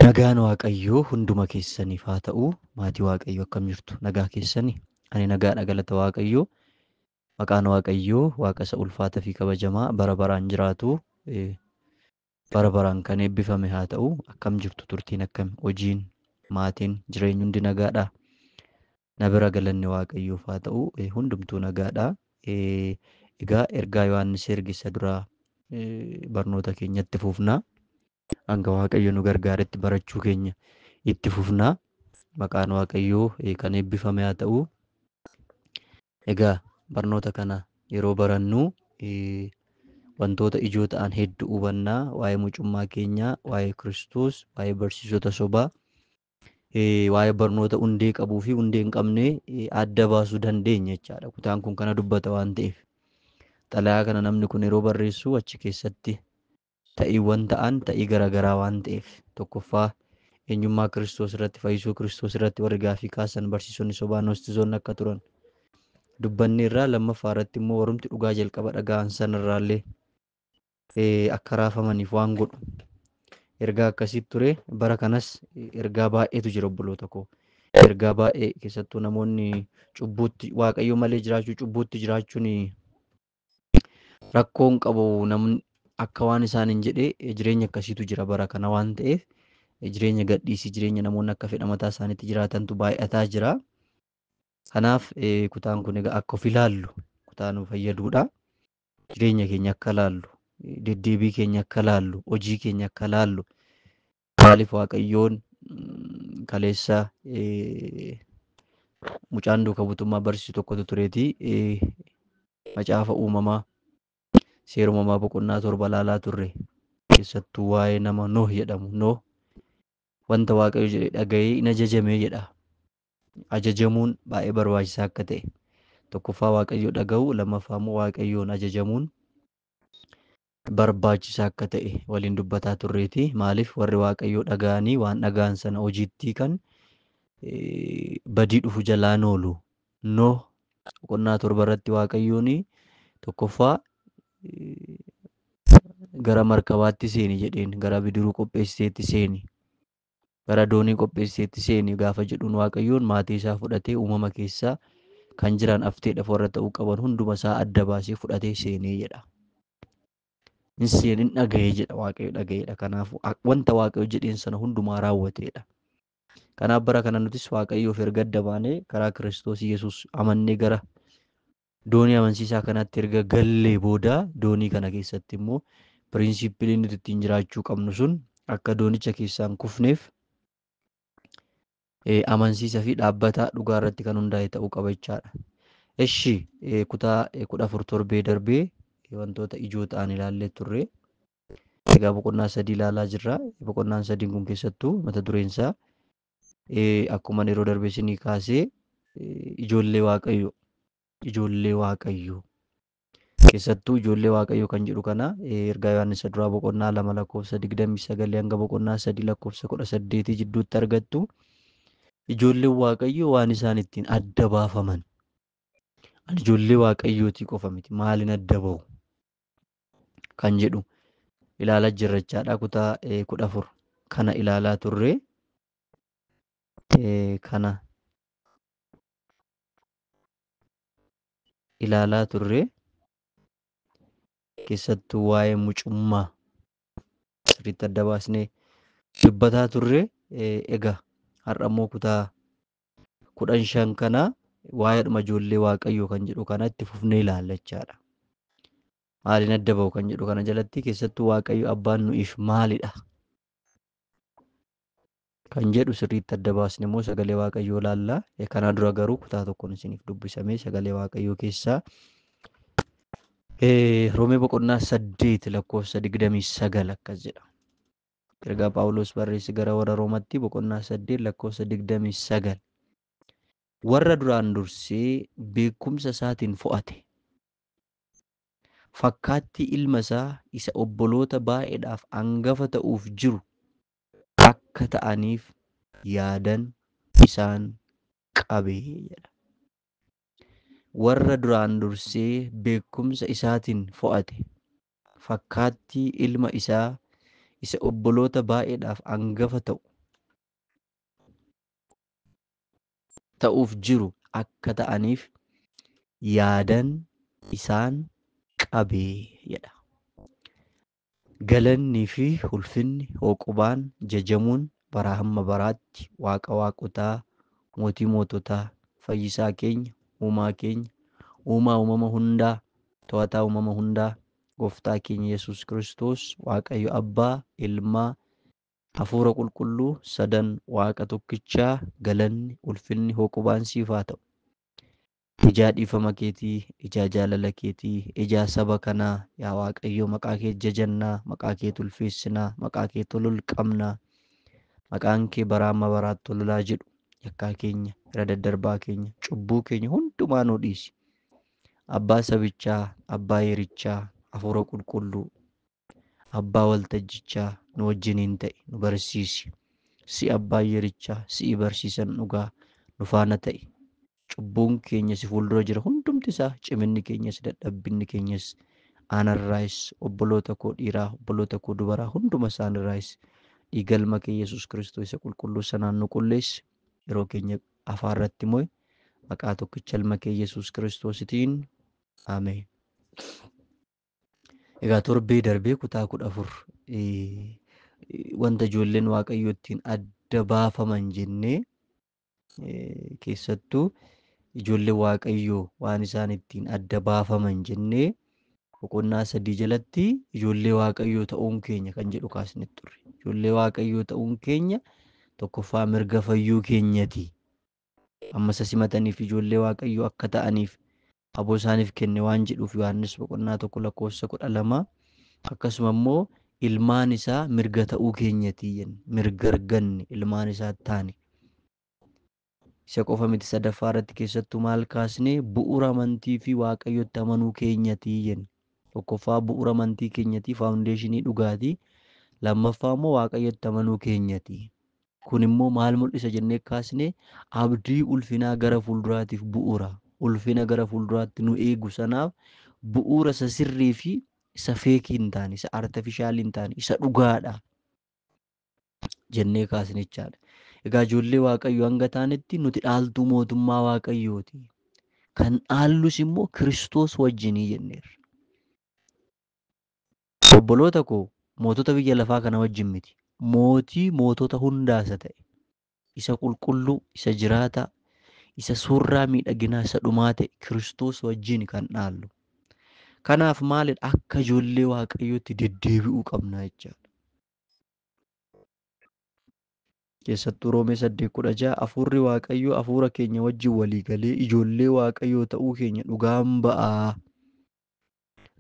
Nagaan Waaqayyoo hunduma keessaniif haa ta'u. Maatii Waaqayyoo akkam jirtu? Nagaa keessanii? Ani nagaadha, galata Waaqayyoo. Maqaan Waaqayyoo Waaqa isa ulfaataa fi kabajamaa bara baraan jiraatu, bara baraan kan eebbifame haa ta'u. Akkam jirtu? Turtiin akkami? Hojiin, maatiin, jireenyi hundi nagaadhaa? Na bira galanni Waaqayyoof haa ta'u. Hundumtuu nagaadhaa. Egaa ergaa Yohaannis erge isa duraa barnoota keenyatti fufnaa. Hanga Waaqayyo nu gargaaretti barachuu keenya itti fufnaa. Maqaan Waaqayyoo kan eebbifame haa ta'u. Egaa barnoota kana yeroo barannu wantoota ijoo ta'an hedduu hubannaa. Waa'ee mucummaa keenyaa, waa'ee Kiristoos, waa'ee barsiisota sobaa, waa'ee barnoota hundee qabuu fi hundee hin qabne adda baasuu dandeenya jechaadha. Kutaan kun kana dubbata waan ta'eef. Xalayaa kana namni kun yeroo barreessu achi keessatti ta'iiwwan ta'an ta'ii garaagaraa waan ta'eef, tokkoffaa eenyummaa Kiristoos irratti, fayyisuu Kiristoos irratti warri gaaffii kaasan barsiisonni sobaa gnostizoonni akka turan dubbanni irraa, lammaffaa irratti immoo warrumti dhugaa jalqaba dhaga'an sanarraallee akka raafamaniif waan godhu ergaa akkasitti ture. Bara kanas ergaa baay'eetu jira obboloota koo. Ergaa baay'ee keessattuu namoonni cubbuutti Waaqayyo malee jiraachuu, cubbuutti jiraachuun rakkoon qabu. Namni akka waan isaaniin jedhee jireenya akkasiitu jira bara kana waan ta'eef, jireenya gadhiisii, jireenya namoonni akka fedha mataa isaaniitti jiraatantu baay'ataa jira. Kanaaf kutaan kun egaa akka of ilaallu kutaa nu fayyaduudha. Jireenya keenya akka ilaallu, deddeebii keenya akka ilaallu, hojii keenya akka ilaallu. Maaliif Waaqayyoon kaleessa mucaan duuka butummaa barsiisu tokkotu tureetii macaafa uumamaa seera uumamaa boqonnaa 7 ilaalaa turre. Keessattuu waa'ee nama Nooh jedhamu. Nooh wanta Waaqayyo jedhe dhaga'ee in ajajamee jedha. Ajajamuun baay'ee barbaachisaa akka ta'e, tokkoffaa Waaqayyo dhaga'u, lammaffaa immoo Waaqayyoon ajajamuun barbaachisaa akka ta'e waliin dubbataa turreeti. Maaliif warri Waaqayyoo dhaga'anii waan dhaga'an sana hojiitti kan badii dhufu jalaan oolu. Nooh boqonnaa 7 irratti Waaqayyoon tokkoffaa gara markabaatti seeni jedheen, gara bidiruu qopheessiteetti seeni, gara doonii qopheessiteetti seeni gaafa jedhuun Waaqayyoon maatii isaa fudhatee uumama keessaa kan jiran hafteedhaaf warra ta'uu qaban hunduma isaa adda baasee fudhatee seenee jedha. Hin dhaga'ee jedha, Waaqayyo dhaga'eedha. Kanaafuu wanta Waaqayyo jedheen sana hundumaa raawwateedha. Kanaaf bara kana nutis Waaqayyoof erga adda baanee karaa Kiristoos Yesuus amannee gara doonii amansiisaa kanatti erga gallee booda doonii kana keessatti immoo piriinsippiliin nuti ittiin jiraachuu qabnu sun akka doonicha keessaan kufneef amansiisa fi dhaabbata dhugaa irratti kan hundaa'e ta'uu qaba jechaadha. Eshi kutaa 14 torbee darbee wantoota ijoo ta'an ilaallee turre. Egaa boqonnaa 3 ilaalaa jirra. Boqonnaan 3 kun keessattuu mata dureen isaa akkuma yeroo darbee isinii kaasee ijoollee Waaqayyoo. Ijoollee Waaqayyoo. Keessattuu ijoollee Waaqayyoo kan jedhu kana ergaa Yohaannis duraa boqonnaa 2 lakkoofsa 29 hanga boqonnaa 3 lakkoofsa 18 jidduutti argattu. Ijoolleen Waaqayyoo waan isaan ittiin adda baafaman. Ani ijoollee Waaqayyootii qofa miti, maaliin adda bahu kan jedhu ilaalaa jirra jechaadha. Kutaa 14 kana ilaalaa turre. Kana ilaalaa turre keessattuu waa'ee mucummaa sirriitti adda baasnee dubbataa turre. Egaa har'a immoo kutaa 15 kana waa'eedhuma ijoollee Waaqayyoo kan jedhu kana itti fufnee ilaalla jechaadha. Maaliin adda bahu kan jedhu kana jalatti keessattuu Waaqayyo abbaan nu'iif maalidha kan jedhu sirriitti adda baasne immoo sagalee Waaqayyoo ilaalla. Kana dura garuu kutaa tokkoon isiniif dubbisamee sagalee Waaqayyoo keessaa Roomee boqonnaa 8 lakkoofsa 29 akkas jedha. Ergaa Phaawulos barreesse gara warra Roomatti boqonnaa 8 lakkoofsa 29. Warra duraan dursee beekumsa isaatiin fo'ate, fakkaattii ilma isaa isa obboloota baay'eedhaaf hangafa ta'uuf jiru akka ta'aniif yaadan isaan qabee jedha. Warra duraan dursee beekumsa isaatiin fo'ate, fakkaattii ilma isaa isa obboloota baay'eedhaaf hangafa ta'u ta'uuf jiru akka ta'aniif yaadan isaan qabee jedha. Galannii fi ulfinni hooqubaan jajamuun baraa hamma baraatti Waaqa waaqotaa, mootii moototaa, fayyisaa keenya, uumaa uumama hundaa, to'ataa uumama hundaa, gooftaa keenya Yesuus Kiristoos, Waaqayyo Abbaa, Ilmaa, Hafuura Qulqulluu, sadan Waaqa tokkichaa, galanni, ulfinni, hooqubaan siif haa ta'u. Ijaa dhiifama keetii, ijaa jaalala keetii, ijaa saba kanaa, yaa Waaqayyo maqaa kee jajannaa, maqaa kee ulfeessinaa, maqaa kee ol qabnaa, maqaan kee baraa amma baraatti ol jedhu, yakkaa keenya, irra daddarbaa keenya, cubbuu keenya hundumaa nuu dhiisi. Abbaa sabichaa, abbaa yerichaa, Hafuura Qulqulluu, abbaa waltajjichaa nu wajjiniin ta'i, nu barsiisi. Si abbaa yerichaa, si'i barsiisan dhugaa nu faana ta'i. Cubbuun keenya si fuuldura jira hundumti isaa, ciminni keenyas dadhabbinni keenyas aanarraayis obboloota koo dhiiraa obboloota koo dubaraa hunduma isaanirraayis dhiiga ilma kee Yesuus Kiristoos isa qulqulluu sanaan nu qulleessi. Yeroo keenya afaarratti immoo maqaa tokkicha ilma kee Yesuus Kiristoositiin ameen. Egaa torbee darbee kutaa 14 wanta ijoolleen Waaqayyoo ittiin adda baafaman jennee keessattuu ijoollee Waaqayyoo waan isaan ittiin adda baafaman jennee boqonnaa 3 jalatti ijoollee Waaqayyoo ta'uun keenya kan jedhu kaasne turre. Ijoollee Waaqayyoo ta'uun keenya tokkoffaa mirga fayyuu keenyati. Amma simataniif ijoollee Waaqayyoo akka ta'aniif aboo isaaniif kenne waan jedhuuf Yohaannis boqonnaa 1:12 akkasuma immoo ilmaan isaa mirga ta'uu keenyati jenna. Mirga arganne ilmaan isaa taane. Isa qofa miti sadaffaa irratti keessattuu maal kaasnee bu'uura amantii fi Waaqayyotti amanuu keenyati jenna. Tokkoffaa bu'uura amantii keenyati faawundeeshinii dhugaatii. Lammaffaa immoo Waaqayyotti amanuu keenyati. Kun immoo maal mul'isa jennee kaasnee abdii ulfinaa gara fuulduraatiif bu'uura. Ulfina gara fuulduraatti nu eegu sanaaf bu'uura isa sirrii fi isa feekii hin taane, isa artifishaalii hin taane, isa dhugaadha jennee kaasnechaadha. Egaa ijoollee Waaqayyoo hanga taanetti nuti dhaaltuu mootummaa Waaqayyooti. Kan dhaallus immoo Kiristoos wajjinii jenneerra. Obboloota koo mootota biyya lafaa kana wajjin miti. Mootii mootota hundaa isa ta'e, isa qulqulluu, isa jiraataa, isa suurraa miidhaginaa, isa dhumaa ta'e Kiristoos wajjin kan dhaallu. Kanaaf maalidha? Akka ijoollee Waaqayyootti deddeebi'uu qabna jechaadha. Keessattuu Roomee 8:16 Hafuurri Waaqayyoo hafuura keenya wajjin walii galee ijoollee Waaqayyoo ta'uu keenya dhugaan ba'aa.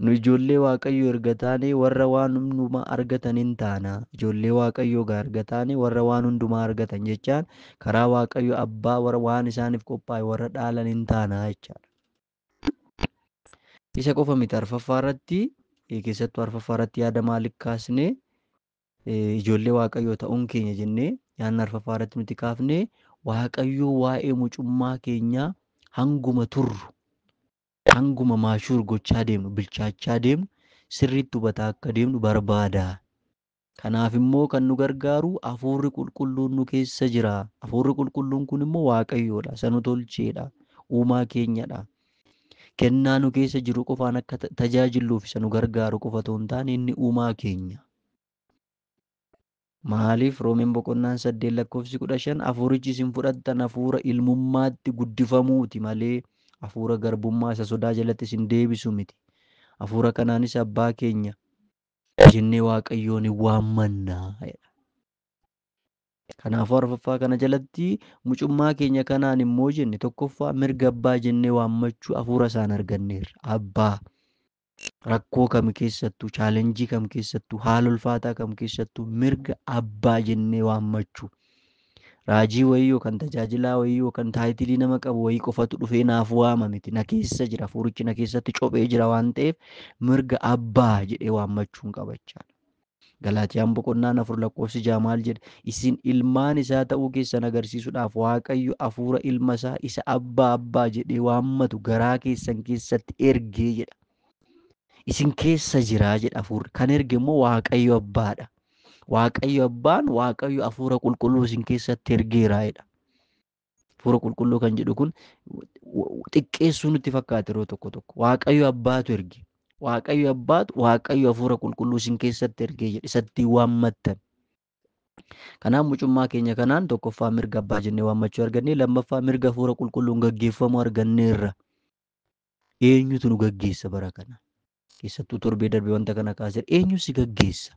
Nu ijoollee Waaqayyoo erga taane warra waan hundumaa argatan hin taana. Ijoollee Waaqayyoo erga taane warra waan hundumaa argatan jechaan karaa Waaqayyoo Abbaa warra waan isaaniif qophaa'e warra dhaalan hin taana jechaadha. Isa qofa miti arfaffaa irratti keessattuu arfaffaa irratti yaada maaliif kaasnee ijoollee Waaqayyoo ta'uun keenya jennee yaadni arfaffaa irratti nuti kaafnee Waaqayyoo waa'ee mucummaa keenyaa hanguma turru hanguma maashuur gochaa deemnu bilchaachaa deemnu sirriitti hubataa akka deemnu barbaada. Kanaaf immoo kan nu gargaaru hafuurri qulqulluun nu keessa jira. Hafuurri qulqulluun kun immoo Waaqayyoodha. Isa nu tolcheedha. Uumaa keenyadha. Kennaa nu keessa jiru qofaan akka tajaajilluuf isa nu gargaaru qofa otoo hin taane inni uumaa keenya. Maaliif Roomeen boqonnaan 8:15 hafuurichi isin fudhattan hafuura ilmummaatti guddifamuuti malee hafuura garbummaa isa sodaa jalatti isin deebisu miti. Hafuura kanaanis abbaa keenya jennee Waaqayyoon waammannaa. Kanaafuu arfaffaa kana jalatti mucummaa keenya kanaan immoo jenne tokkoffaa mirga abbaa jennee waammachuu hafuura isaan arganneerra. Abbaa rakkoo kam keessattuu chaalenjii kam keessattuu haala ulfaataa kam keessattuu mirga abbaa jennee waammachuu. Raajii wayii yookaan tajaajilaa wayii yookaan taayitilii nama qabu wayii qofatu dhufee naaf waama miti. Na keessa jira hafuurichi na keessatti cophee jira waan ta'eef mirga abbaa jedhee waammachuun qabachaa. Galaatiyaan boqonnaan 4:6 maal jedha? Isin ilmaan isaa ta'uu keessan agarsiisuudhaaf Waaqayyo hafuura ilma isaa isa abbaa jedhee waammatu garaa keessan keessatti ergee jedha. Isin keessa jiraa jedha hafuurri. Kan erge immoo Waaqayyo abbaadha. Waaqayyo abbaan Waaqayyo hafuura qulqulluu isin keessatti ergeeraa jedha. Hafuura qulqulluu kan jedhu kun xiqqeessuu nutti fakkaata yeroo tokko tokko. Waaqayyo abbaatu erge. Waaqayyo abbaatu Waaqayyo hafuura qulqulluu isin keessatti ergee jedhe isatti waammattan. Kanaaf mucummaa keenya kanaan tokkoffaa mirga abbaa jennee waammachuu argannee lammaffaa mirga hafuura qulqulluun gaggeeffamuu arganneerra. Eenyutu nu gaggeessa bara kana? Keessattuu torbee darbe wanta kana kaasee eenyu si gaggeessa?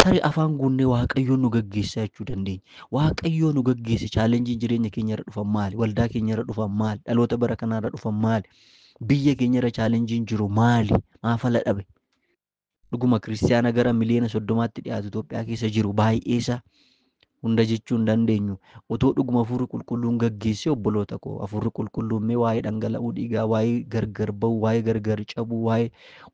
Tarii afaan guunnee Waaqayyoon nu gaggeessaa jechuu dandeenya. Waaqayyoo nu gaggeesse chaalenjiin jireenya keenya irra dhufan maali? Waldaa keenya irra dhufan maali? Dhaloota bara kanaa irra dhufan maali? Biyya keenya irra chaalenjiin jiru maali? Maaf ala dhabe? Dhuguma kiristaana gara miliyoona 30tti dhiyaatu Itoophiyaa keessa jiru baay'eesaa hunda jechuu hin dandeenyu. Otoo dhuguma hafuurri qulqulluun gaggeessee obboloota koo hafuurri qulqulluun mee waa'ee dhangala'uu dhiigaa, waa'ee gargar ba'uu, waa'ee gargar cabuu, waa'ee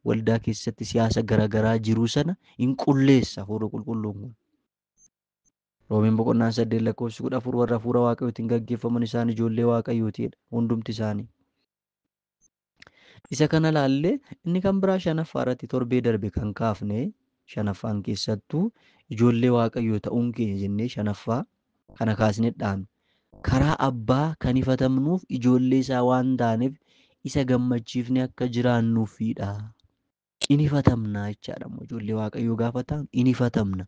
waldaa keessatti siyaasa garaagaraa jiru sana hin qulleessa hafuurri qulqulluun kun. Roomeen boqonnaan 8:14 warra hafuura waaqayyootiin gaggeeffaman isaan ijoollee waaqayyootiidha hundumti isaanii. Isa kana laallee inni kan biraa shanaffaa irratti torbee darbe kan kaafne shanaffaan keessattuu ijoollee waaqayyoo ta'uun keenya jennee shanaffaa kana kaasnee dhaabne. Karaa abbaa kan ifatamnuuf ijoollee isaa waan taaneef isa gammachiifnee akka jiraannuufidha. Inifatamna jechaadha. Ijoollee waaqayyoo gaafa ta'an inifatamna.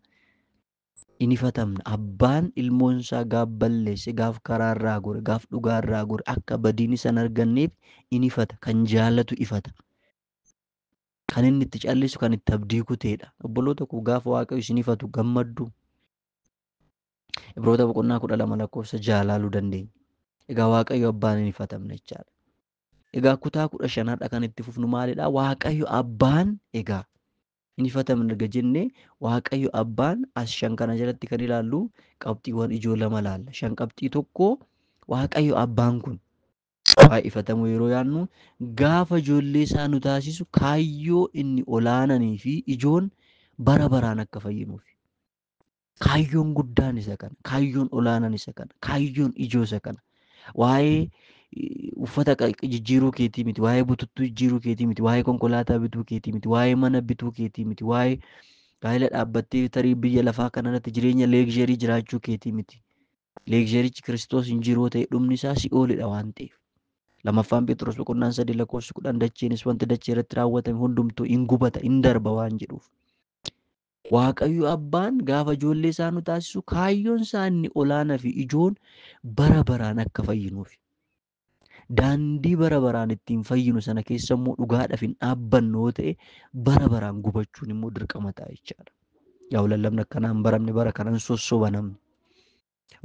Abbaan ilmoon isaa gaaf balleesse, gaaf karaarraa gore, gaaf dhugaarraa gore akka badiin isa hin arganneef inifata. Kan jaalatu ifata. Kan inni itti callisu kan itti abdii kuteedha. Obboloota koo gaafa waaqayyo isin ifatu gammaddu. Ibroota boqonnaa 12:6 laaluu dandeenya. Egaa waaqayyo abbaan hin ifatamne jechaadha. Egaa kutaa 15 kan itti fufnu maalidha? Waaqayyo abbaan egaa hin ifatamne erga jennee waaqayyo abbaan as 5 kana jalatti kan ilaallu qabxiiwwan ijoo 2 laalla. 5 qabxii tokko waaqayyo abbaan kun waa'ee ifatamuu yeroo yaadnu gaafa ijoollee isaa nu taasisu kaayyoo inni olaananii fi ijoon bara baraan akka fayyinuuf. Kaayyoon guddaan isa kana. Kaayyoon olaanaan isa kana. Kaayyoon ijoo isa kana. Waa'ee uffata jijjiiruu keetii miti. Waa'ee bututtuu jijjiiruu keetii miti. Waa'ee konkolaataa bituu keetii miti. Waa'ee mana bituu keetii miti. Waa'ee gaa'ela dhaabbattee tarii biyya lafaa kanarratti jireenya leegzerii jiraachuu keetii miti. Leegzerichi Kiristoos hin jiru ta'e dhumni isaa si'oolidha waan ta'eef. Lammaffaan Phexros boqonnaan 3:10 dacheenis wanti dachee irratti raawwatame hundumtuu hin gubata hin darba waan jedhuuf. Waaqayyo abbaan gaafa ijoollee isaa nu taasisu kaayyoon isaa inni olaanaa fi ijoon bara baraan akka fayyinuuf. Daandii bara baraan ittiin fayyinu sana keessa immoo dhugaadhaaf hin dhaabbannu yoo ta'e bara baraan gubachuun immoo dirqama ta'a jechaadha. Yaa lallabni akkanaan baramne bara kanaan sossoba namni.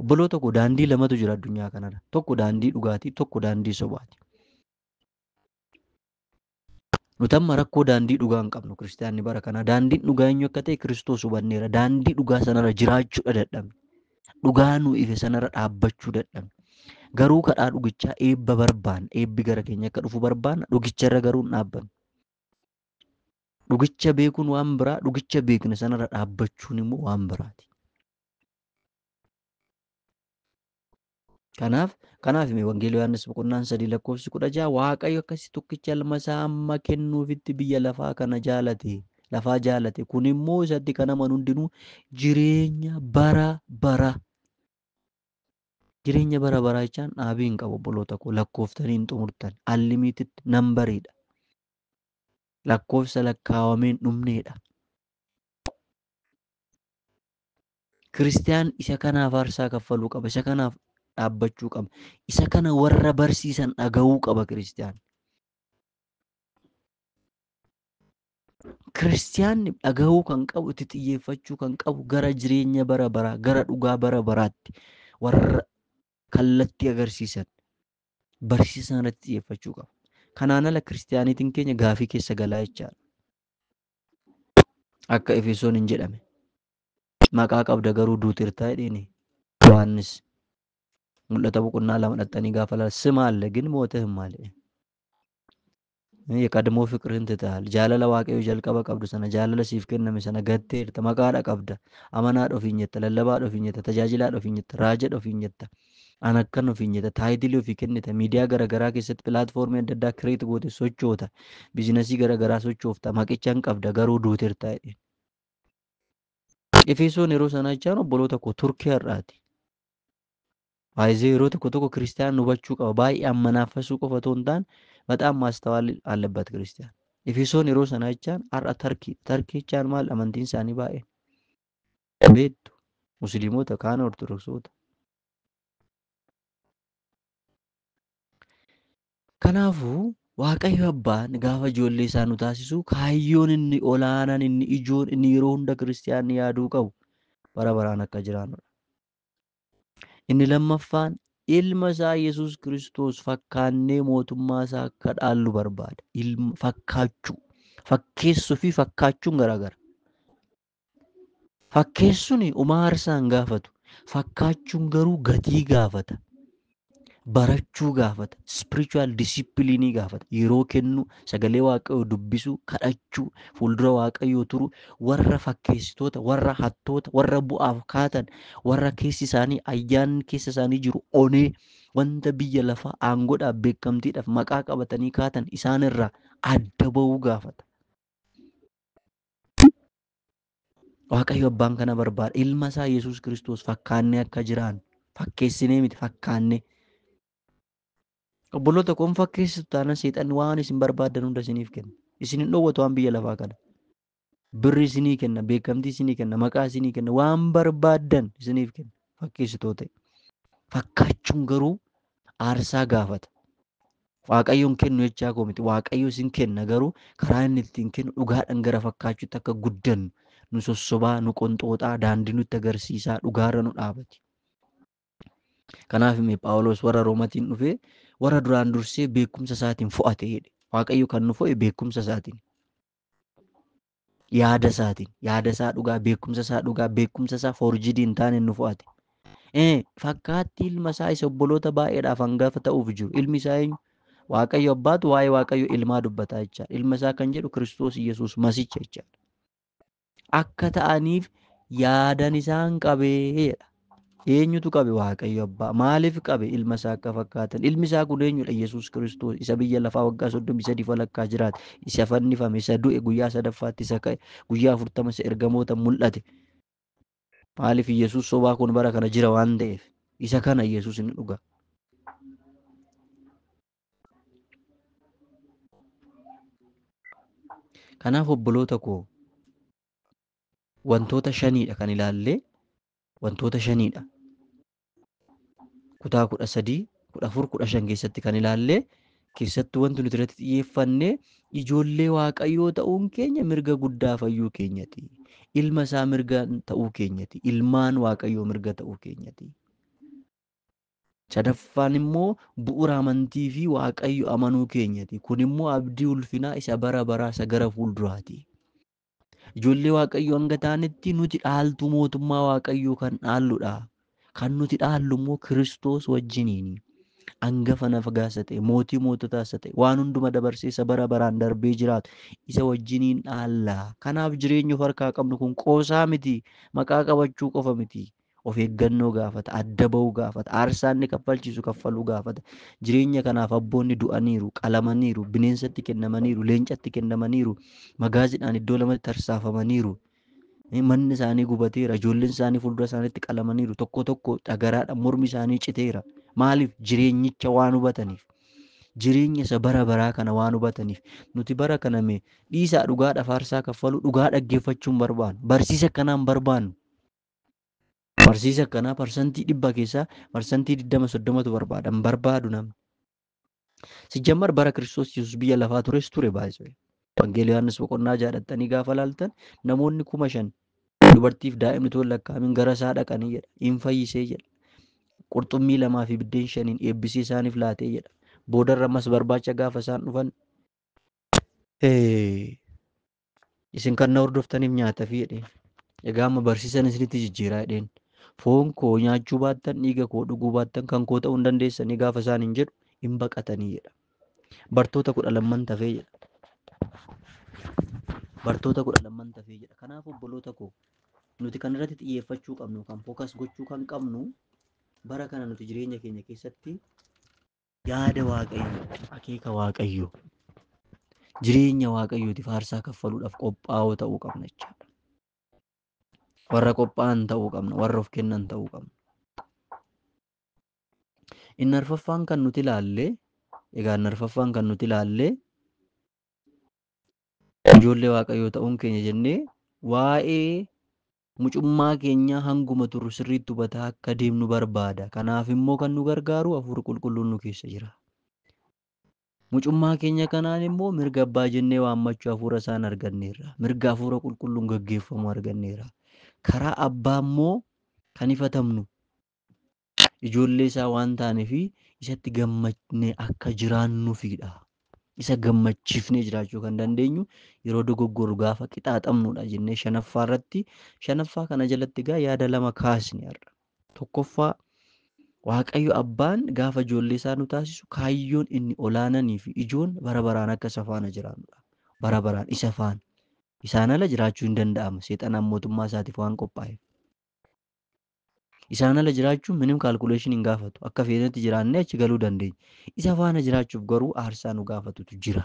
Obboloota koo daandii lamatu jira addunyaa kanarra. Tokko daandii dhugaatii, tokko daandii sobaati. Nuti amma rakkoo daandii dhugaa hin qabnu kiristaanni bara kana. Daandiin dhugaa eenyu akka ta'e Kiristoos hubanneera. Daandii dhugaa sanarra jiraachuudha dadhabne. Dhugaa nu ife sanarra dhaabbachuu dadhabne. Garuu kadhaa dhugichaa eebba barbaanna. Eebbi gara keenya akka dhufu barbaanna. Dhugicharra garuu hin dhaabbannu. Dhugicha beekuun waan biraa, dhugicha beekne sanarra dhaabbachuun immoo waan biraati. Kanaaf wangeelii Yohaannis boqonnaan 3:16 Waaqayyo akkasii tokkicha ilma isaa amma kennuufitti biyya lafaa kana lafaa jaalate kun immoo isatti kan amanu hundinuu jireenya bara bara. Jireenya bara baraa jechaan dhaabii hin qabu obboloota koo lakkooftanii hin xumurtan. Unlimited nambariidha. Lakkoofsa lakkaawamee hin dhumneedha. Kiristiyaan isa kanaaf aarsaa kaffaluu qaba. Isa kanaaf dhaabbachuu qaba. Isa kana warra barsiisan dhagahuu qaba kiristiyaan. Kiristiyaanni dhagahuu kan qabu, itti xiyyeeffachuu kan qabu gara jireenya bara baraa, gara dhugaa bara baraatti warra kallattii agarsiisan barsiisan irratti xiyyeeffachuu qaba. Kanaan ala kiristiyaaniitiin keenya gaafii keessa galaa jechaadha. Akka Efesoon hin jedhame. Maqaa qabda garuu duutirtaa jedheen Yohaannis. Mul'ata boqonnaa 2 dhaxxanii gaafa laala ስም አለ ግን ሞተህም አለ. የቀድሞ ፍቅርህን ትተሃል. Jaalala waaqayyo jalqaba qabdu sana jaalala siif kenname sana gatteerta. Maqaadha qabda. Amanaadha ofiin jetta. Lallabaadha ofiin jetta. Tajaajilaadha ofiin jetta. Raajadha ofiin jetta. An akkan ofiin jetta. Taayitilii ofii kennita. Miidiyaa garaagaraa keessatti pilaatfoormii adda addaa kireet goote sochoota. Biizinasii garaagaraa sochoofta. Maqichaan qabda garuu duutirtaa jedheen. Efesoon yeroo sanaa jechaan obboloota koo Turkii har'aati. Baay'ee yeroo tokko ክርስቲያን hubachuu qaba. Baay'ee ammanaafasuu qofa otoo hin taane በጣም ማስተዋል አለበት ክርስቲያን. Efesoon yeroo sanaa jechaan har'a Tarkii jechaan maal amantiin isaanii baay'ee beektu. Musliimota kaan Ortodoksota. Kanaafuu Waaqayyo Abbaan gaafa ijoollee isaa nu taasisu kaayyoon inni olaanaan inni ijoon inni yeroo hunda kiristiyaanni yaaduu qabu bara baraan akka jiraannudha. Inni lammaffaan ilma isaa Yesuus Kiristoos fakkaannee mootummaa isaa akka dhaallu barbaada. Ilma fakkaachuu. Fakkeessuu fi fakkaachuun garaagara. Fakkeessuun uumaa aarsaan gaafatu. Fakkaachuun garuu gatii gaafata. Barachuu gaafata. Spiritual disciplinii gaafata. Yeroo kennuu, sagalee Waaqayyoo dubbisuu, kadhachuu, fuuldura Waaqayyoo turuu, warra fakkeessitoota, warra hattoota, warra bu'aaf kaatan, warra keessi isaanii ayyaanni keessa isaanii jiru onee wanta biyya lafaa aangoodhaaf beekamtiidhaaf maqaa qabatanii kaatan isaanirraa adda ba'uu gaafata. Waaqayyo Abbaan kana barbaada. Ilma isaa Yesuus Kiristoos fakkaannee akka jiraannu. Fakkeessinee miti fakkaannee. Obboloota kun fakkeessitu taanaan seexanni waan isin barbaadan hunda isiniif kenna. Isin hin dhoowwatu waan biyya lafaa kana. Birri isinii kenna, beekamtii isinii kenna, maqaa isinii kenna, waan barbaadan isiniif kenna. Fakkeessitoota. Fakkaachuun garuu aarsaa gaafata. Waaqayyoon kennu jechaa koo miti. Waaqayyo isin kenna garuu karaa inni ittiin kennu dhugaadhaan gara fakkaachuutti akka guddannu nu sossobaa, nu qonxooxaa, daandii nutti agarsiisaa, dhugaarra nu dhaabati. Kanaaf Phaawulos warra Roomatiin dhufee warra duraan dursee beekumsa isaatiin fo'ate jedhe. Waaqayyo kan nu fo'e beekumsa isaatiin. Yaada isaatiin. Yaada isaa dhugaa, beekumsa isaa dhugaa, beekumsa isaa forjidii hin taane nu fo'ate. Fakkaattii ilma isaa isa obboloota baay'eedhaaf hangafa ta'uuf jiru. Ilmi isaa eenyu? Waaqayyo Abbaatu waa'ee Waaqayyo Ilmaa dubbataa jechaadha. Ilma isaa kan jedhu Kiristoos Iyyasuus Masiicha jechaadha. Akka ta'aniif yaadan isaan qabeedha. Eenyutu qabe? Waaqayyo Abbaa. Maaliif qabe? Ilma isaa akka fakkaatan. Ilmi isaa kun eenyudha? Yesuus Kiristoos isa biyya lafaa waggaa 33 walakkaa jiraate, isa fannifame, isa du'e, guyyaa sadaffaatti isa ka'e, guyyaa 40 isa ergamoota mul'ate. Maaliif Yesuus sobaa kun bara kana jira waan ta'eef isa kana Yesuus inni dhuga. Kanaaf obboloota koo wantoota shaniidha kan ilaallee wantoota shaniidha. Kutaa 13, 14, 15 keessatti kan ilaallee keessattuu wanti nuti irratti xiyyeeffannee ijoollee Waaqayyoo ta'uun keenya mirga guddaa fayyuu keenyati. Ilma isaa mirga ta'uu keenyati. Ilmaan Waaqayyoo mirga ta'uu keenyati. Sadaffaan immoo bu'uura amantii fi Waaqayyo amanuu keenyati. Kun immoo abdii ulfinaa isa bara baraa isa gara fuulduraati. Ijoollee Waaqayyoo hanga taanetti nuti dhaaltuu mootummaa Waaqayyoo kan dhaalludha. Kan nuti dhaallu immoo Kiristoos wajjiniini. Hangafa nafagaasa ta'e, mootii moototaas ta'e, waan hunduma dabarsee isa bara baraan darbee jiraatu isa wajjiniin dhaalla. Kanaaf jireenya of harkaa qabnu kun qoosaa miti. Maqaa qabachuu qofa miti. Of eeggannoo gaafata, adda ba'uu gaafata, aarsaa inni kaffalchiisu kaffaluu gaafata. Jireenya kanaaf abboonni du'aniiru, qalamaniiru, bineensatti kennamaniiru, leencatti kennamaniiru, magaaziidhaan iddoo lamatti tarsaafamaniiru. Manni isaanii gubateera, ijoolleen isaanii fuuldura isaaniitti qalamaniiru, tokko tokko dhagaraadhaan mormi isaanii citeera. Maaliif? Jireenyicha waan hubataniif. Jireenya isa bara baraa kana waan hubataniif. Nuti bara kana dhiisaa dhugaadhaaf aarsaa kaffaluu, dhugaa dhaggeeffachuun barbaannu. Barsiisa akkanaan barbaannu. Barsiisa akkanaa parsantii 100 keessaa parsantii 20-30tu barbaadan barbaadu namni. Sijammar bara Kiristoos Yesuus biyya lafaa tures ture baay'ee. Wangeelii Yohaannis boqonnaa jaadhattanii gaafa laaltan namoonni 5,000 dubartiif daa'imni toon lakkaa'amin gara isaa dhaqanii jedha. Hin fayyisee jedha. Qurxummii 2 fi biddeen 5 eebbisee isaaniif laatee jedha. Boodarra ammas barbaacha gaafa isaan dhufan isin kan na hordoftaniif nyaata fi jedheen. Egaa amma barsiisan isinitti jijjiiraa jedheen. Foon koo nyaachuu baattan, dhiiga koo dhuguu baattan kan koo ta'uu hin dandeessanii gaafa isaan hin jedhu hin baqatanii jedha. Bartoota 12 tafee jedha. Bartoota 12 tafee jedha. Kanaaf obboloota koo nuti kan irratti xiyyeeffachuu qabnu, kan fookas gochuu kan qabnu bara kana nuti jireenya keenya keessatti yaada Waaqayyoo, akeeka Waaqayyoo, jireenya Waaqayyootiif aarsaa kaffaluudhaaf qophaa'oo ta'uu qabna jechaadha. Warra qophaa'an ta'uu qabna, warra of kennan ta'uu qabna. Inni arfaffaan kan nuti ilaalle egaa inni arfaffaan kan nuti ilaalle ijoollee waaqayyoo ta'uun keenya jennee waa'ee mucummaa keenyaa hanguma turru sirriitti hubataa akka deemnu barbaada. Kanaaf immoo kan nu gargaaru hafuura qulqulluun nu keessa jira. Mucummaa keenya kanaan immoo mirga abbaa jennee waammachuu hafuura isaan arganneerra. Mirga hafuura qulqulluun gaggeeffamu arganneerra. Karaa abbaa immoo kan ifatamnu ijoollee isaa waan taaneef isatti gammadnee akka jiraannuufidha. Isa gammachiifnee jiraachuu kan dandeenyu yeroo dogoggorru gaafa qixaaxamnudha jennee shanaffaa kana jalatti egaa yaada lama kaasne har'a. Tokkoffaa Waaqayyo abbaan gaafa ijoollee isaa nu taasisu kaayyoon inni olaananii fi ijoon bara baraan akka isa faana jiraannudha. Bara baraan isa faana. Isaan ala jiraachuu hin danda'amu. Seexanaan mootummaa isaatiif waan qophaa'eef. Isaan ala jiraachuun minim kaalkuleeshin hin gaafatu. Akka feenetti jiraannee achi galuu dandeenya. Isa faana jiraachuuf garuu aarsaa nu gaafatutu jira.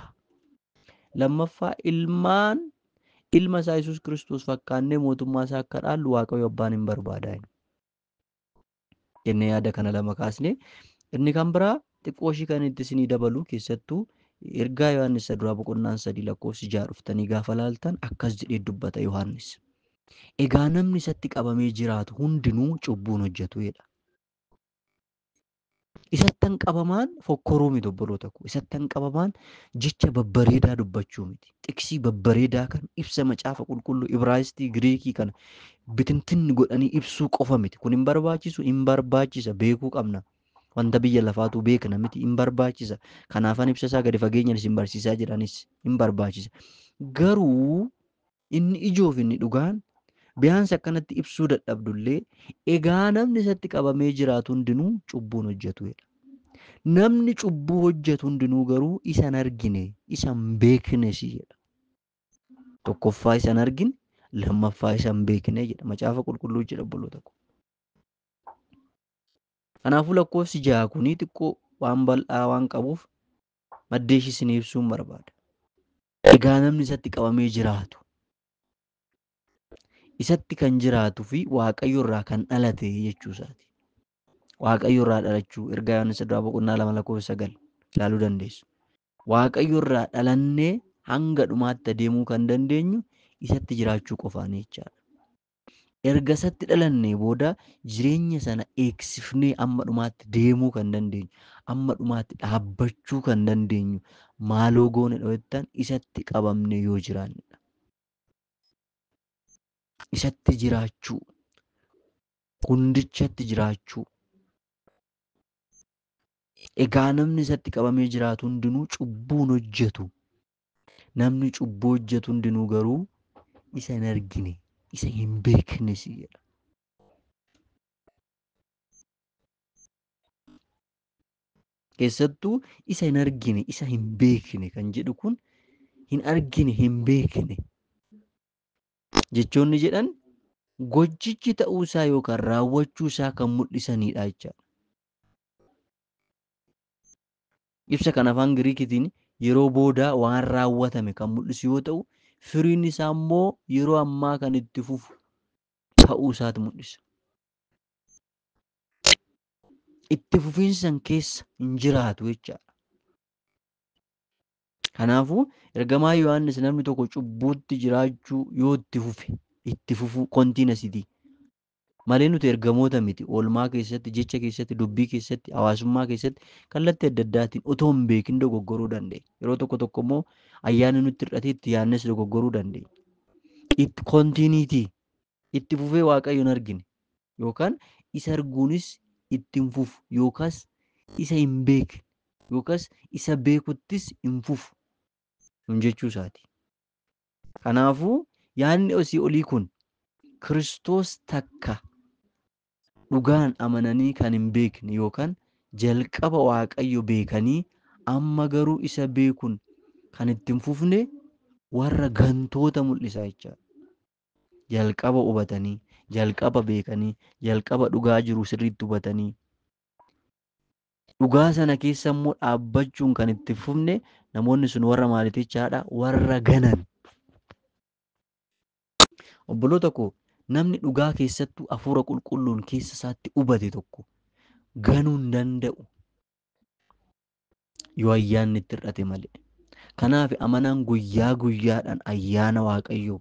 Lammaffaa ilma isaa Yesuus Kiristoos fakkaannee mootummaa isaa akka dhaallu Waaqayyo abbaan hin barbaada. Jennee yaada kana lama kaasne. Inni kan biraa xiqqoo ishii kan itti isinii dabalu keessattuu ergaa Yohaannis duraa boqonnaan 3 lakkoofsi 6 dhuftanii gaafa laaltan akkas jedhee dubbata Yohaannis. Egaa namni isatti qabamee jiraatu hundinuu cubbuun hojjetu jedha. Isattan qabamaan fokkoruu miti obboloota koo. Isattan qabamaan jecha babbareedaa dubbachuu miti. Xiksii babbareedaa kan ibsa macaafa qulqulluu Ibraayistii Giriikii kana bitintinni godhanii ibsuu qofa miti. Kun hin barbaachisu, hin barbaachisa, beekuu qabna. Wanta biyya lafaatu beekna miti, hin barbaachisa. Kanaafan ibsa isaa gadi fageenyaan isin barsiisaa jiranis hin barbaachisa. Garuu inni ijoof inni dhugaan biyaansa akkanatti ibsuu dadhabdullee egaa namni isatti qabamee jiraatu hundinuu cubbuun hojjetu jedha. Namni cubbuu hojjetu hundinuu garuu isa hin argine, isa hin beekne si jedha. Tokkoffaa isa hin argine, lammaffaa isa hin beekne jedha. Macaafa qulqulluu jedha obboloota koo. Kanaafuu lakkoofsi 6 kunii xiqqoo waan bal'aa waan qabuuf maddeeshi isin ibsuun barbaada. Egaa namni isatti qabamee jiraatu. Isatti kan jiraatuu fi Waaqayyo irraa kan dhalate jechuu isaati. Waaqayyo irraa dhalachuu ergaa Yohaannis duraa boqonnaa 2 lakkoofsa 9 ilaaluu dandeessu. Waaqayyo irraa dhalannee hanga dhumaatti adeemuu kan dandeenyu isatti jiraachuu qofaan jechaadha. Erga isatti dhalannee booda jireenya sana eegsifnee amma dhumaatti deemuu kan dandeenyu, amma dhumaatti dhaabbachuu kan dandeenyu maaloo goone dho'ettan isatti qabamne yoo jiraannedha. Isatti jiraachuu, hundichatti jiraachuu. Egaa namni isatti qabamee jiraatu hundinuu cubbuun hojjetu. Namni cubbuu hojjetu hundinuu garuu isa hin argine, isa hin beekne si jedha. Keessattuu isa hin argine, isa hin beekne kan jedhu kun hin argine, hin beekne. Jechoonni jedhan gochichi ta'uu isaa yookaan raawwachuu isaa kan mul'isanidha jechaadha. Ibsa kan afaan Giriikitiin yeroo boodaa waan raawwatame kan mul'isu yoo ta'u, firiin isaa immoo yeroo ammaa kan itti fufu ta'uu isaati mul'isa. Itti fufiinsan keessa hin jiraatu jechaadha. Kanaafuu ergamaa Yohaannis namni tokko cubbuutti jiraachuu yoo itti fufu kontiinasitii. Malee nuti ergamoota miti. Oolmaa keessatti, jecha keessatti, dubbii keessatti, hawaasummaa keessatti kallattii adda addaatiin otoo hin beekin dogoggoruu dandeenya. Yeroo tokko immoo ayyaanni nutti hir'atee itti yaadnes dogoggoruu dandeenya. Itti kontiiniitii itti fufee Waaqayyo hin argine yookaan isa arguunis itti hin fufu yookaas isa hin beekne yookaas isa beekuttis hin fufu jechuu isaati. Kanaafuu yaadni osii olii kun Kiristoos takka dhugaan amananii kan hin beekne yookaan jalqaba Waaqayyo beekanii amma garuu isa beekuun kan itti hin fufne warra gantoota mul'isa jechaadha. Jalqaba hubatanii, jalqaba beekanii, jalqaba dhugaa jiru sirriitti hubatanii dhugaa sana keessa immoo dhaabbachuun kan itti fufne namoonni sun warra maalitichaadha? Warra ganan. Obboloota koo namni dhugaa keessattuu hafuura qulqulluun keessa isaatti hubate tokko ganuu hin danda'u. yoo ayyaanni itti hir'ate malee. Kanaaf amanaan guyyaa guyyaadhaan ayyaana Waaqayyoo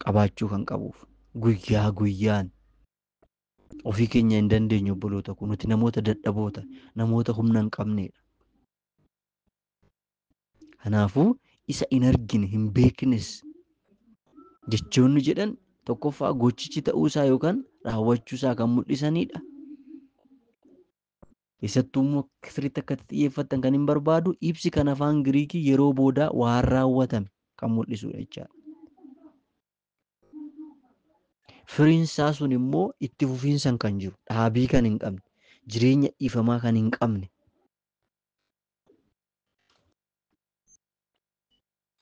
qabaachuu kan qabuuf guyyaa guyyaan ofii keenya hin dandeenyu obboloota kun nuti namoota dadhaboota, namoota humna hin qabnedha. Kanaafuu isa hin argine hin beeknes jechoonni jedhan tokkoffaa gochichi ta'uusaa yookaan raawwachuusaa kan mul'isanidha. Keessattuu immoo sirriitti akka xiyyeeffattan kan hin barbaadu ibsi kan afaan Giriikii yeroo boodaa waan raawwatame kan mul'isudha jechaadha. Firiinsaa sun immoo itti fufiinsan kan jiru, dhaabii kan hin qabne, jireenya dhiifamaa kan hin qabne.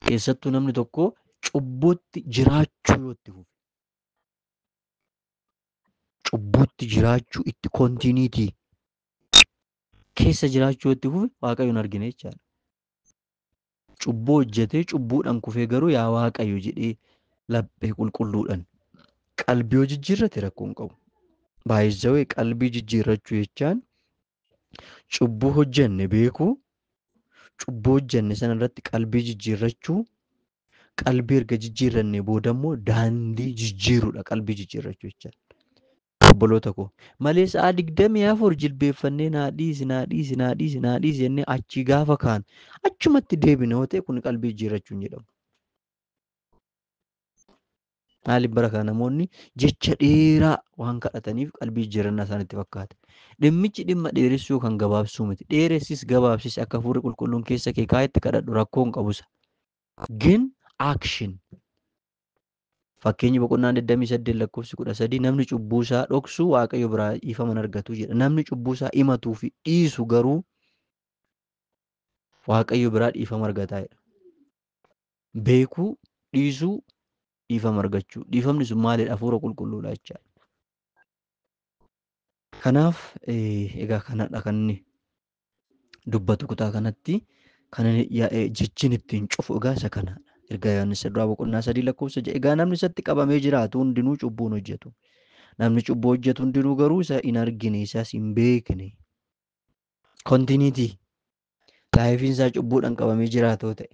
Keessattuu namni tokko cubbuutti jiraachuu yoo itti fufe, cubbuutti jiraachuu itti kontiiniitii keessa jiraachuu yoo itti fufe Waaqayyoon argine jechaadha. Cubbuu hojjetee cubbuudhaan kufee garuu yaa Waaqayyo jedhee laphee qulqulluudhaan qalbii yoo jijjiirrate rakkoo hin qabu. Baay'isawee qalbii jijjiirrachuu jechaan cubbuu hojjenne beekuu, cubbuu hojjenne sana irratti qalbii jijjiirrachuu, qalbii erga jijjiirranne booda immoo daandii jijjiiruudha qalbii jijjiirrachuu jechaadha. Obboloota koo malee sa'a 24 jilbeeffannee naadhiisi jennee achii gaafa kaan achumatti deebine yoo ta'e kun qalbii jijjiirrachuu hin jedhamu. Maaliif bara kana namoonni jecha dheeraa waan kadhataniif qalbii jijjiirannaa isaanitti fakkaata. Dhimmichi dhimma dheeressuu kan gabaabsuu miti. Dheeressis gabaabsis akka Hafuurri Qulqulluun keessa kee kaa'etti kadhadhu rakkoo hin qabusa. Gin action. Fakkeenyi boqonnaan 28 lakkoofsi 13 namni cubbuusaa dhoksu Waaqayyo biraa dhiifama argatu jedha. Namni cubbuusaa himatuu fi dhiisu garuu Waaqayyo biraa dhiifama argataa jedha. Beekuu, dhiisuu, dhiifama argachuu. Dhiifamni sun maalidha? Hafuura Qulqulluudha jechaadha. Kanaaf egaa kanadha kan inni dubbatu kutaa kanatti kan jechiin ittiin cufu egaa isa kanadha. Ergaa Yohaannis duraa boqonnaa 3 lakkoofsa 6 egaa namni isatti qabamee jiraatu hundinuu cubbuun hojjetu. Namni cubbuu hojjetu hundinuu garuu isa hin argine, isas hin beekne. Kontiiniitii laayifiin isaa cubbuudhaan qabamee jiraatoo ta'e.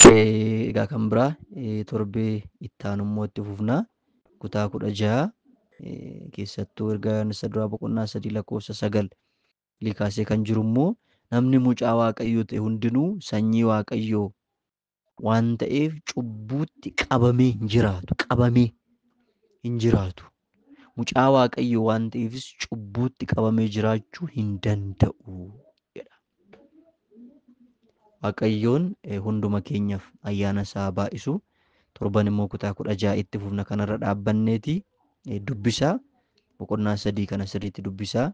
Egaa kan biraa torbee itti aanu immoo itti fufnaa kutaa 16 keessattuu ergaa Yohaannis duraa boqonnaa 3 lakkoofsa 9 kaasee kan jiru immoo namni mucaa Waaqayyoo ta'e hundinuu sanyii Waaqayyoo waan ta'eef cubbuutti qabamee hin jiraatu. Mucaa Waaqayyoo waan ta'eefis cubbuutti qabamee jiraachuu hin danda'u jedha. Waaqayyoon hunduma keenyaaf ayyaana isaa baay'isu. Torban immoo kutaa 16 itti fufna kanarra dhaabbanneeti dubbisaa. Boqonnaa 3 kana sirriitti dubbisaa.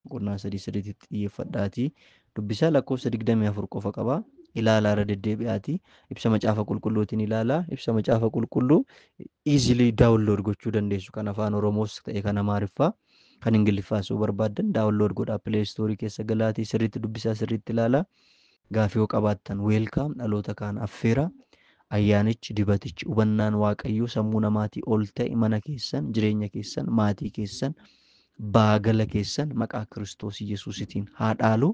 Boqonnaa 3 sirriitti xiyyeeffadhaatii dubbisaa. Lakkoofsa 24 qofa qaba. Ilaalaa irra deddeebi'aatii ibsa macaafa qulqulluutiin ilaalaa. Ibsa macaafa qulqulluu easily download gochuu dandeessu. Kan afaan Oromoos ta'e kan Amaariffaa kan Ingiliffaas yoo barbaaddan download godhaa Play Store keessa galaatii sirriitti dubbisaa sirriitti ilaalaa. Gaafii yoo qabaattan weelkaam dhaloota kaan affeera. Ayyaanichi dibatichi hubannaan Waaqayyoo sammuu namaatii ol ta'e mana keessan, jireenya keessan, maatii keessan, baagala keessan maqaa Kiristoos Yesuusitiin haa dhaalu.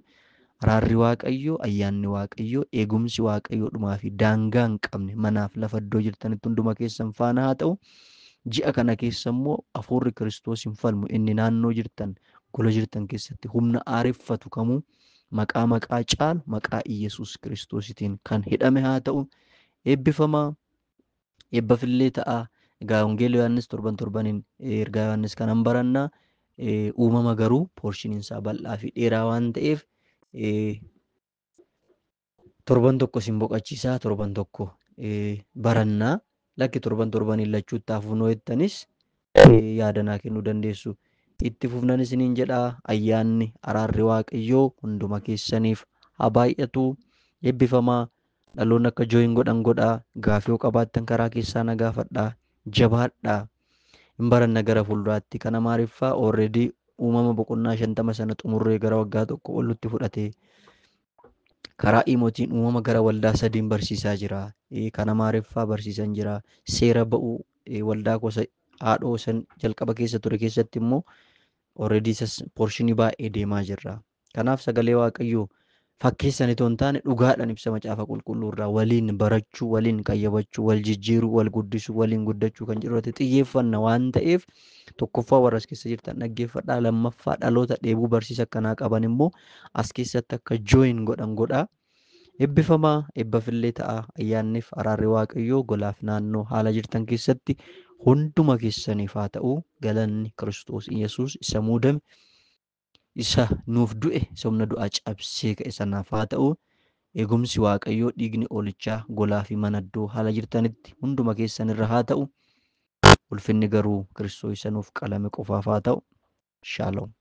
Araarri Waaqayyoo, ayyaanni Waaqayyoo, eegumsi Waaqayyoo dhumaa fi daangaa hin qabne manaaf lafa iddoo jirtanitti hunduma keessan faana haa ta'u. Ji'a kana keessa immoo Hafuurri Kiristoos hin falmu. Inni naannoo jirtan, gola jirtan keessatti humna aareffatu kamuu maqaa caalu maqaa Iyesuus Kiristoositiin kan hidhame haa ta'u. Eebbifamaa, eebbafillee ta'a. Egaa Wangeela Yohaannis torbaniin ergaa Yohaannis kanan barannaa. Uumama garuu poorshiiniin isaa bal'aa fi dheeraa waan ta'eef torban tokko isin boqachiisaa, torban tokko barannaa. Lakki torbaniin lachuutti hafuunoo jettanis yaadanaa kennuu dandeessu. Itti fufnan isiniin jedhaa. Ayyaanni araarri Waaqayyoo hunduma keessaniif haa baay'atu. Eebbifamaa. Dhaloonni akka jooyin godhaa. Gaafii yoo qabaattan karaa keessaa na gaafadhaa. Jabaadhaa. Hin baranna gara fuulduraatti kan Amaariffaa already uumama boqonnaa 50 sana xumurree gara waggaa tokko ol nutti fudhate. Karaa Imootiin uumama gara waldaa 3 barsiisaa jira. Kan Amaariffaa barsiisan jira. Seera ba'uu waldaa gosa haadhoo san jalqaba keessa ture keessatti immoo already poorshinii baay'ee deemaa jirra. Kanaaf sagalee Waaqayyoo fakkeessan itoo hin taane dhugaadhaan ibsa macaafa qulqulluu irraa waliin barachuu, waliin qayyabachuu, wal jijjiiruu, wal guddisuu, waliin guddachuu kan jedhu irratti xiyyeeffanna waan ta'eef tokkoffaa warra as keessa jirtan dhaggeeffadhaa. Lammaffaa dhaloota dheebuu barsiisa akkanaa qaban immoo as keessatti akka jooyin godhan godhaa. Eebbifamaa, eebbafillee ta'a. Ayyaanniif araarri Waaqayyoo golaaf naannoo haala jirtan keessatti hunduma keessaniif haa ta'u. Galanni Kiristoos Yesuus isa muudame, isa nuuf du'e, isa humna du'aa cabsee ka'e sanaaf haa ta'u. Eegumsi Waaqayyoo, dhiigni Hoolichaa golaa fi manaddoo haala jirtanitti hunduma keessanirra haa ta'u. Ulfinni garuu Kiristoos isa nuuf qalame qofaaf haa ta'u. Shaaloom.